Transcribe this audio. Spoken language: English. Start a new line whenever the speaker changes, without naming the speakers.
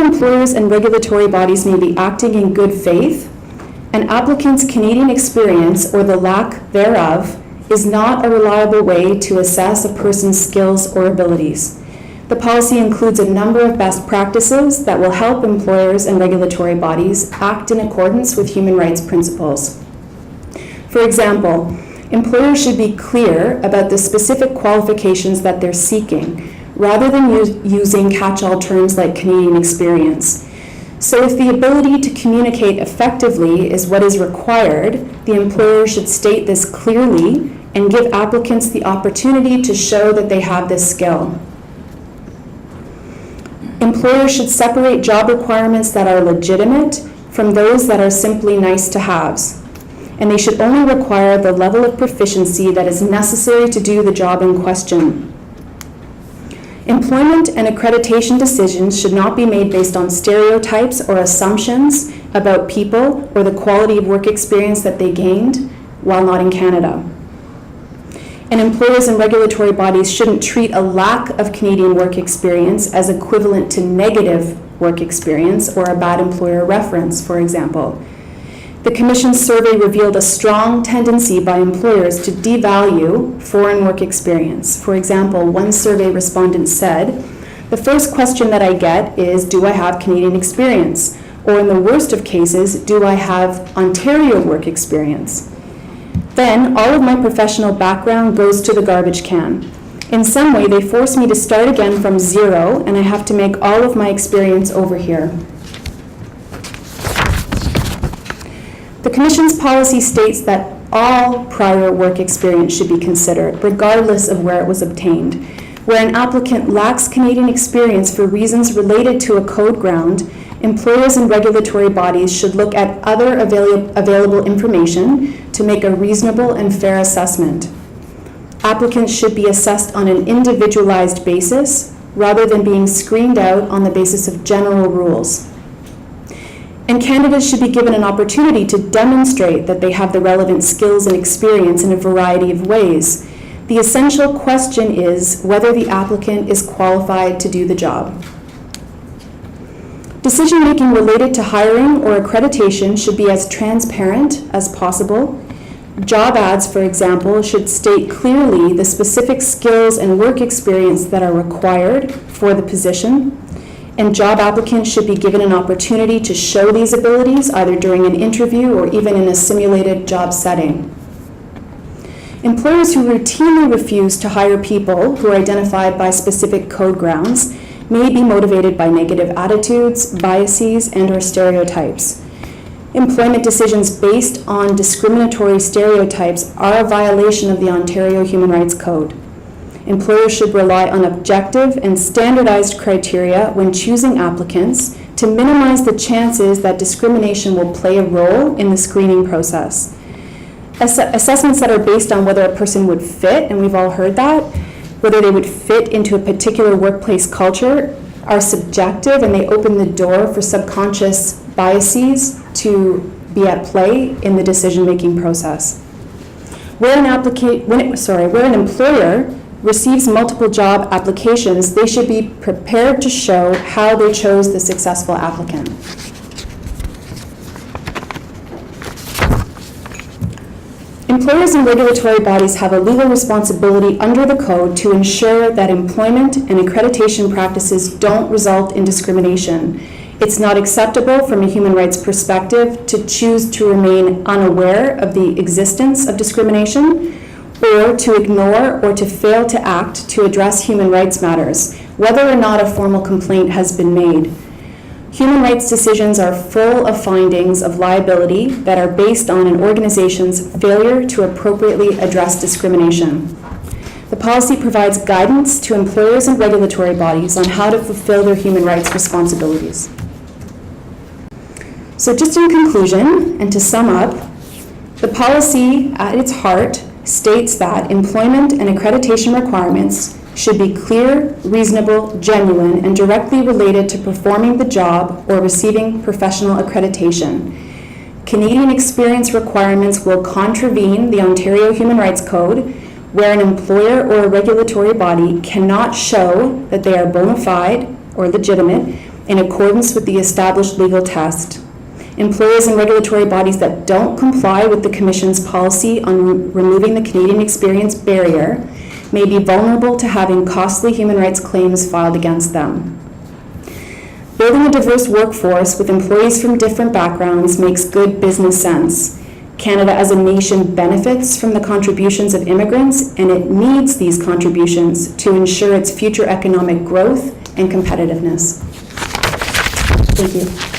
employers and regulatory bodies may be acting in good faith, an applicant's Canadian experience, or the lack thereof, is not a reliable way to assess a person's skills or abilities. The policy includes a number of best practices that will help employers and regulatory bodies act in accordance with human rights principles. For example, employers should be clear about the specific qualifications that they're seeking, rather than using catch-all terms like Canadian experience. So if the ability to communicate effectively is what is required, the employer should state this clearly and give applicants the opportunity to show that they have this skill. Employers should separate job requirements that are legitimate from those that are simply nice-to-haves, and they should only require the level of proficiency that is necessary to do the job in question. Employment and accreditation decisions should not be made based on stereotypes or assumptions about people or the quality of work experience that they gained while not in Canada. And employers and regulatory bodies shouldn't treat a lack of Canadian work experience as equivalent to negative work experience or a bad employer reference, for example. The Commission's survey revealed a strong tendency by employers to devalue foreign work experience. For example, one survey respondent said, "The first question that I get is, do I have Canadian experience? Or in the worst of cases, do I have Ontario work experience? Then all of my professional background goes to the garbage can. In some way, they force me to start again from zero, and I have to make all of my experience over here." The Commission's policy states that all prior work experience should be considered, regardless of where it was obtained. Where an applicant lacks Canadian experience for reasons related to a code ground, employers and regulatory bodies should look at other available information to make a reasonable and fair assessment. Applicants should be assessed on an individualized basis rather than being screened out on the basis of general rules. And candidates should be given an opportunity to demonstrate that they have the relevant skills and experience in a variety of ways. The essential question is whether the applicant is qualified to do the job. Decision-making related to hiring or accreditation should be as transparent as possible. Job ads, for example, should state clearly the specific skills and work experience that are required for the position, and job applicants should be given an opportunity to show these abilities either during an interview or even in a simulated job setting. Employers who routinely refuse to hire people who are identified by specific code grounds may be motivated by negative attitudes, biases, and/or stereotypes. Employment decisions based on discriminatory stereotypes are a violation of the Ontario Human Rights Code. Employers should rely on objective and standardized criteria when choosing applicants to minimize the chances that discrimination will play a role in the screening process. Assessments that are based on whether a person would fit, and we've all heard that, whether they would fit into a particular workplace culture, are subjective, and they open the door for subconscious biases to be at play in the decision-making process. Where an employer receives multiple job applications, they should be prepared to show how they chose the successful applicant. Employers and regulatory bodies have a legal responsibility under the code to ensure that employment and accreditation practices don't result in discrimination. It's not acceptable from a human rights perspective to choose to remain unaware of the existence of discrimination, or to ignore or to fail to act to address human rights matters, whether or not a formal complaint has been made. Human rights decisions are full of findings of liability that are based on an organization's failure to appropriately address discrimination. The policy provides guidance to employers and regulatory bodies on how to fulfill their human rights responsibilities. So just in conclusion, and to sum up, the policy at its heart states that employment and accreditation requirements should be clear, reasonable, genuine, and directly related to performing the job or receiving professional accreditation. Canadian experience requirements will contravene the Ontario Human Rights Code, where an employer or a regulatory body cannot show that they are bona fide or legitimate in accordance with the established legal test. Employers and regulatory bodies that don't comply with the Commission's policy on removing the Canadian experience barrier may be vulnerable to having costly human rights claims filed against them. Building a diverse workforce with employees from different backgrounds makes good business sense. Canada as a nation benefits from the contributions of immigrants, and it needs these contributions to ensure its future economic growth and competitiveness. Thank you.